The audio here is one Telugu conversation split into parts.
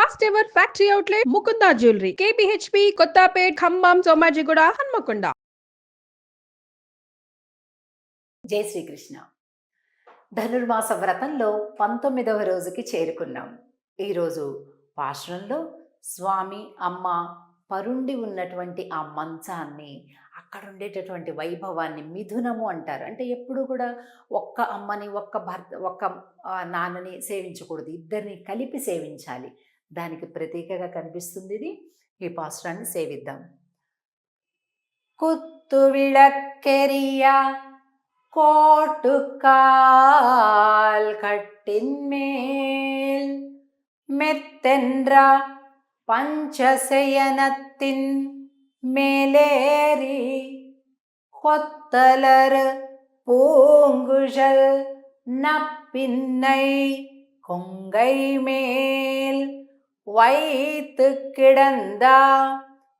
First ever factory outlet Mukunda jewellery KPHB Kothapet Khammam Somajiguda Hanamkonda. జై శ్రీకృష్ణ. ధనుర్మాస వ్రతంలో 19వ రోజుకి చేరుకున్నాం. ఈరోజు పాశ్రంలో స్వామి అమ్మ పరుండి ఉన్నటువంటి ఆ మంచాన్ని, అక్కడ ఉండేటటువంటి వైభవాన్ని మిథునము అంటారు. అంటే ఎప్పుడు కూడా ఒక్క అమ్మని, ఒక్క భర్త, ఒక్క నాన్నని సేవించకూడదు, ఇద్దరిని కలిపి సేవించాలి. దానికి ప్రతీకగా కనిపిస్తుంది ఇది. ఈ పాశ్రాన్ని సేవిద్దాం. కుత్తు విళక్కెరియా கோட்டுக்கால் கட்டின்மேல் மெத்தென்ற பஞ்சசயனத்தின் மேலேறி கொத்தலர் பூங்குழல் நப்பின்னை கொங்கை மேல் வைத்து கிடந்தா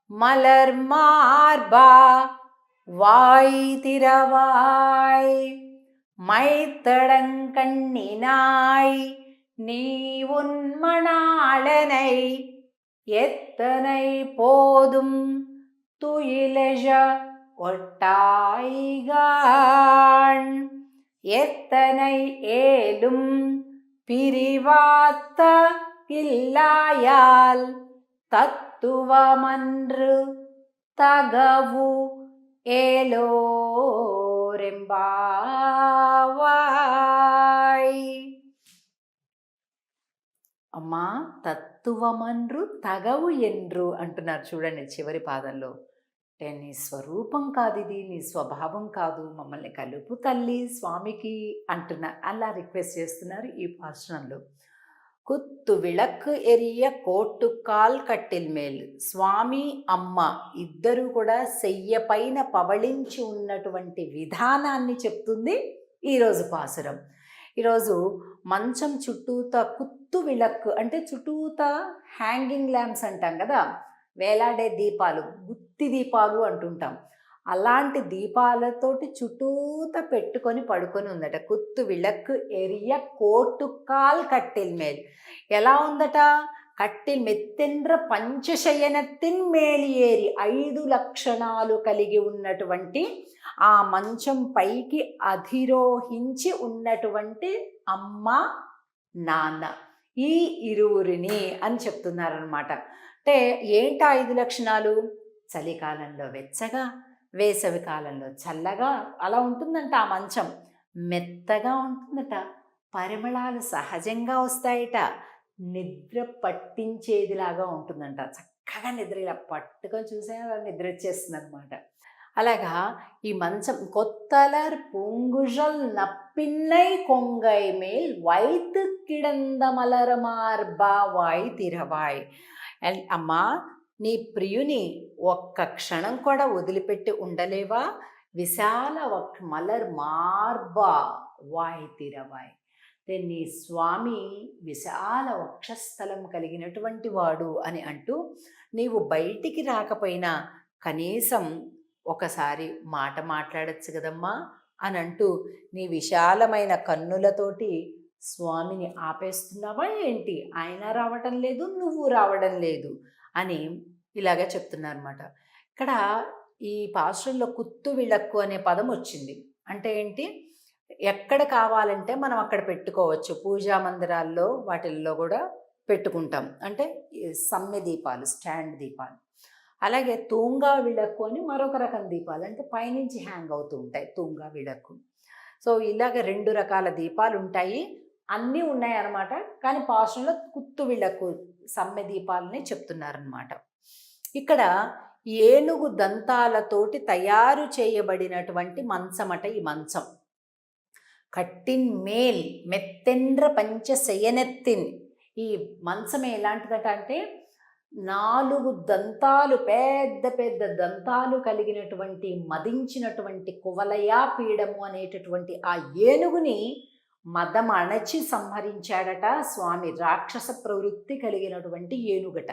மலர் மார்பா வாய் திறவாய் மைத்தடங்கண்ணினாய் நீ உன் மணாளனை எத்தனை போதும் துயிலெழ ஒட்டாய்கான் எத்தனை ஏலும் பிரிவாத்த இல்லாயால் தத்துவமன்று தகவு ఏలోరెంబావాయ్. అమ్మా తత్తువమన్రు తగవు ఎండ్రు అంటున్నారు చూడండి చివరి పాదంలో. అంటే నీ స్వరూపం కాదు ఇది, నీ స్వభావం కాదు, మమ్మల్ని కలుపు తల్లి స్వామికి అంటున్నారు. అలా రిక్వెస్ట్ చేస్తున్నారు ఈ భాషణంలో. కుత్తు విళక్కు ఎరియ కోట్టుకాల్ కట్టిల్ మేల్. స్వామి అమ్మ ఇద్దరు కూడా శయ్య పైన పవళించి ఉన్నటువంటి విధానాన్ని చెప్తుంది ఈరోజు పాసురం. ఈరోజు మంచం చుట్టూత కుత్తు విళక్కు అంటే చుట్టూత హ్యాంగింగ్ ల్యాంప్స్ అంటాం కదా, వేలాడే దీపాలు, గుత్తి దీపాలు అంటుంటాం. అలాంటి దీపాలతోటి చుట్టూత పెట్టుకొని పడుకొని ఉందట. కుత్తు విళక్కు ఎరియ కోటుకాల్ కట్టిల్ మేల్. ఎలా ఉందట? కట్టిల్ మెత్తెండ్ర పంచశయనత్తిన్ మేలి ఏరి, 5 లక్షణాలు కలిగి ఉన్నటువంటి ఆ మంచం పైకి అధిరోహించి ఉన్నటువంటి అమ్మ నాన్న, ఈ ఇరువురిని అని చెప్తున్నారనమాట. అంటే ఏంటి 5 లక్షణాలు? చలికాలంలో వెచ్చగా, వేసవి కాలంలో చల్లగా అలా ఉంటుందంట ఆ మంచం. మెత్తగా ఉంటుందట, పరిమళాలు సహజంగా వస్తాయట, నిద్ర పట్టించేదిలాగా ఉంటుందంట. చక్కగా నిద్ర ఇలా పట్టుకొని చూసే నిద్ర వచ్చేస్తుంది అనమాట. అలాగా ఈ మంచం కొత్తలర్ పూంగుజల్ నప్పిన్నై కొంగై మేల్ వైతు కిడంద మలర మార్బా వాయ్ తిరవాయ్. అండ్ అమ్మా, నీ ప్రియుని ఒక్క క్షణం కూడా వదిలిపెట్టి ఉండలేవా? విశాల మలర్ మార్బా వాయ్ తిరవాయ్. నీ స్వామి విశాల వక్షస్థలం కలిగినటువంటి వాడు అని అంటూ, నీవు బయటికి రాకపోయినా కనీసం ఒకసారి మాట మాట్లాడచ్చు కదమ్మా అని అంటూ నీ విశాలమైన కన్నులతోటి స్వామిని ఆపేస్తున్నావా ఏంటి? ఆయన రావటం లేదు, నువ్వు రావడం లేదు అని ఇలాగ చెప్తున్నారన్నమాట. ఇక్కడ ఈ పాశ్రంలో కుత్తు విళక్కు అనే పదం వచ్చింది. అంటే ఏంటి? ఎక్కడ కావాలంటే మనం అక్కడ పెట్టుకోవచ్చు. పూజా మందిరాల్లో వాటిల్లో కూడా పెట్టుకుంటాం. అంటే సమ్మె దీపాలు, స్టాండ్ దీపాలు. అలాగే తూంగా విళక్కు అని మరొక రకం దీపాలు, అంటే పైనుంచి హ్యాంగ్ అవుతూ ఉంటాయి, తూంగా విళక్కు. సో ఇలాగ 2 రకాల దీపాలు ఉంటాయి. అన్నీ ఉన్నాయన్నమాట. కానీ పాశ్రంలో కుత్తు విళక్కు సమ్మె దీపాలని చెప్తున్నారనమాట. ఇక్కడ ఏనుగు దంతాలతోటి తయారు చేయబడినటువంటి మంచమట ఈ మంచం. కట్టిన్ మేల్ మెత్తెండ్ర పంచశయనెత్తిన్. ఈ మంచం ఎలాంటిదట అంటే 4 దంతాలు, పెద్ద పెద్ద దంతాలు కలిగినటువంటి మదించినటువంటి కువలయా పీడము అనేటటువంటి ఆ ఏనుగుని మదం అణచి సంహరించాడట స్వామి. రాక్షస ప్రవృత్తి కలిగినటువంటి ఏనుగట.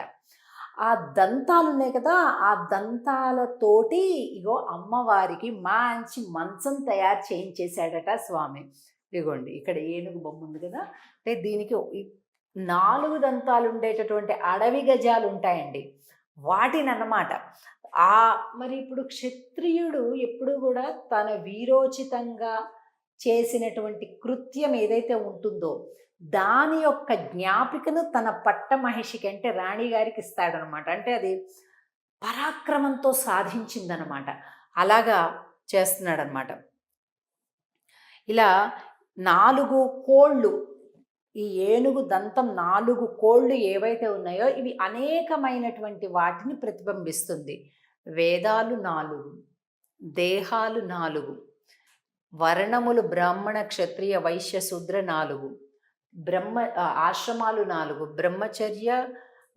ఆ దంతాలు ఉన్నాయి కదా, ఆ దంతాలతోటి ఇగో అమ్మవారికి మంచి మంచం తయారు చేయించేశాడట స్వామి. ఇదిగోండి ఇక్కడ ఏనుగు బొమ్మ ఉంది కదా, అంటే దీనికి 4 దంతాలు ఉండేటటువంటి అడవి గజాలు ఉంటాయండి. వాటినన్నమాట. మరి ఇప్పుడు క్షత్రియుడు ఎప్పుడూ గూడా తన వీరోచితంగా చేసినటువంటి కృత్యం ఏదైతే ఉంటుందో, దాని యొక్క జ్ఞాపికను తన పట్టమహిషికి అంటే రాణి గారికి ఇస్తాడనమాట. అంటే అది పరాక్రమంతో సాధించిందనమాట. అలాగా చేస్తున్నాడనమాట. ఇలా 4 కోళ్ళు, ఈ ఏనుగు దంతం 4 కోళ్ళు ఏవైతే ఉన్నాయో ఇవి అనేకమైనటువంటి వాటిని ప్రతిబింబిస్తుంది. వేదాలు 4, దేహాలు 4, వర్ణములు బ్రాహ్మణ, క్షత్రియ, వైశ్య, శూద్ర 4, ఆశ్రమాలు 4, బ్రహ్మచర్య,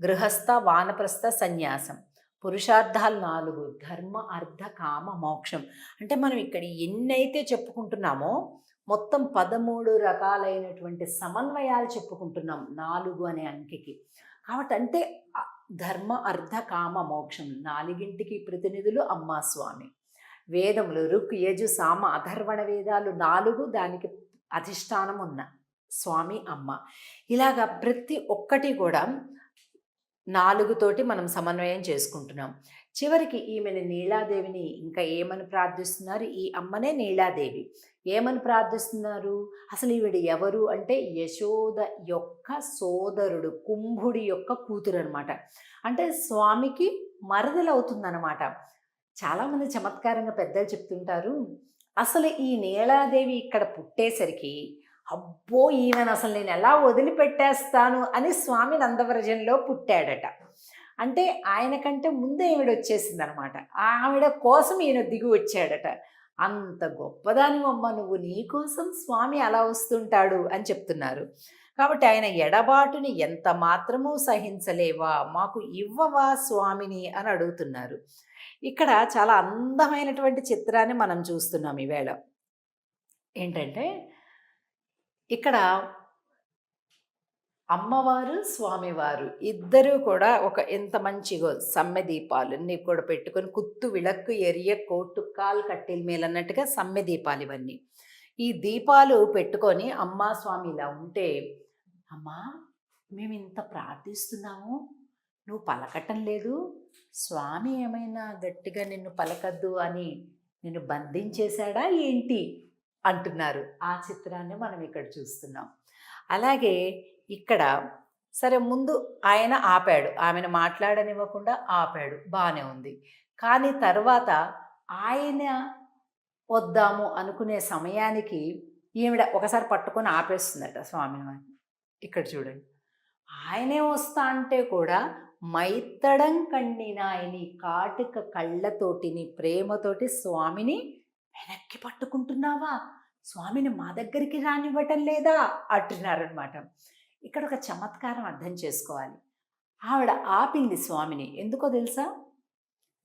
గృహస్థ, వానప్రస్థ, సన్యాసం, పురుషార్థాలు 4, ధర్మ, అర్థ, కామ, మోక్షం. అంటే మనం ఇక్కడ ఎన్నైతే చెప్పుకుంటున్నామో మొత్తం 13 రకాలైనటువంటి సమన్వయాలు చెప్పుకుంటున్నాం 4 అనే అంకెకి. కాబట్టి అంటే ధర్మ, అర్థ, కామ, మోక్షం 4ంటికి ప్రతినిధులు అమ్మా స్వామి. వేదములు ఋక్, యజు, సామ, అథర్వణ వేదాలు 4, దానికి అధిష్టానం ఉన్న స్వామి అమ్మ. ఇలాగా ప్రతి ఒక్కటి కూడా 4 తోటి మనం సమన్వయం చేసుకుంటున్నాం. చివరికి ఈమెను నీలాదేవిని ఇంకా ఏమని ప్రార్థిస్తున్నారు? ఈ అమ్మనే నీలాదేవి. ఏమని ప్రార్థిస్తున్నారు? అసలు ఈవిడ ఎవరు అంటే యశోద యొక్క సోదరుడు, కుంభుడి యొక్క కూతురు అనమాట. అంటే స్వామికి మరదలవుతుందన్నమాట. చాలామంది చమత్కారంగా పెద్దలు చెప్తుంటారు, అసలు ఈ నీలాదేవి ఇక్కడ పుట్టేసరికి అబ్బో ఈమెను అసలు నేను ఎలా వదిలిపెట్టేస్తాను అని స్వామి నందవ్రజంలో పుట్టాడట. అంటే ఆయన కంటే ముందే ఈవిడ వచ్చేసింది అనమాట. ఆవిడ కోసం ఈయన దిగి వచ్చాడట. అంత గొప్పదాని అమ్మ నువ్వు, నీ కోసం స్వామి అలా వస్తుంటాడు అని చెప్తున్నారు. కాబట్టి ఆయన ఎడబాటుని ఎంత మాత్రమూ సహించలేవా, మాకు ఇవ్వవా స్వామిని అని అడుగుతున్నారు. ఇక్కడ చాలా అందమైనటువంటి చిత్రాన్ని మనం చూస్తున్నాం ఈవేళ. ఏంటంటే ఇక్కడ అమ్మవారు, స్వామివారు ఇద్దరూ కూడా ఒక ఎంత మంచిగో సమ్మె దీపాలన్నీ కూడా పెట్టుకొని, కుత్తు విளக்கு ఎరియ కోటుకాల్ కట్టెల మేలన్నట్టుగా సమ్మె దీపాలు ఇవన్నీ. ఈ దీపాలు పెట్టుకొని అమ్మా స్వామి ఇలా ఉంటే, అమ్మా మేము ఇంత ప్రార్థిస్తున్నాము, నువ్వు పలకటం లేదు, స్వామి ఏమైనా గట్టిగా నిన్ను పలకద్దు అని నిన్ను బంధించేశాడా ఏంటి అంటున్నారు. ఆ చిత్రాన్ని మనం ఇక్కడ చూస్తున్నాం. అలాగే ఇక్కడ సరే ముందు ఆయన ఆపాడు, ఆమెను మాట్లాడనివ్వకుండా ఆపాడు, బాగానే ఉంది. కానీ తర్వాత ఆయన వద్దాము అనుకునే సమయానికి ఈవిడ ఒకసారి పట్టుకొని ఆపేస్తుందట స్వామిని. ఇక్కడ చూడండి, ఆయనే వస్తా అంటే కూడా మైత్తడం కಣ್ಣಿనాయని కాటుక కళ్ళతోటిని ప్రేమతోటి స్వామిని వెనక్కి పట్టుకుంటున్నావా, స్వామిని మా దగ్గరికి రానివ్వటం లేదా అంటున్నారనమాట. ఇక్కడ ఒక చమత్కారం అర్థం చేసుకోవాలి. ఆవిడ ఆపింది స్వామిని, ఎందుకో తెలుసా?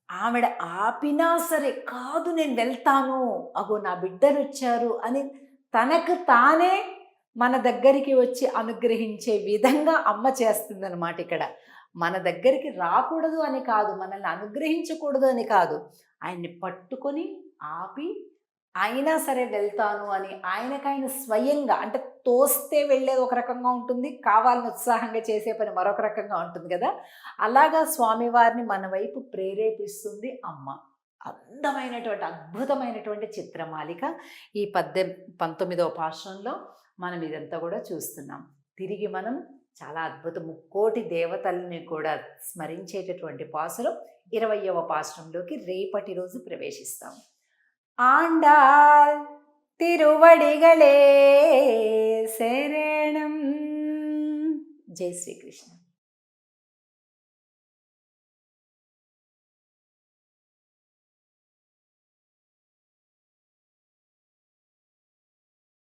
ఆవిడ ఆపినా సరే కాదు నేను వెళ్తాను, అగో నా బిడ్డలు వచ్చారు అని తనకు తానే మన దగ్గరికి వచ్చి అనుగ్రహించే విధంగా అమ్మ చేస్తుందన్నమాట. ఇక్కడ మన దగ్గరికి రాకూడదు అని కాదు, మనల్ని అనుగ్రహించకూడదు అని కాదు, ఆయన్ని పట్టుకొని ఆపి అయినా సరే వెళ్తాను అని ఆయనకైనా స్వయంగా, అంటే తోస్తే వెళ్ళేది ఒక రకంగా ఉంటుంది, కావాలని ఉత్సాహంగా చేసే పని మరొక రకంగా ఉంటుంది కదా. అలాగా స్వామివారిని మన వైపు ప్రేరేపిస్తుంది అమ్మ. అందమైనటువంటి అద్భుతమైనటువంటి చిత్రమాలిక ఈ 19వ పాశ్రంలో మనం ఇదంతా కూడా చూస్తున్నాం. తిరిగి మనం చాలా అద్భుత ముక్కోటి దేవతల్ని కూడా స్మరించేటటువంటి పాసురం 20వ పాశ్రంలోకి రేపటి రోజు ప్రవేశిస్తాం. ஆண்டாள் திருவடிகளே சரணம். ஜெய் ஸ்ரீ கிருஷ்ணன்.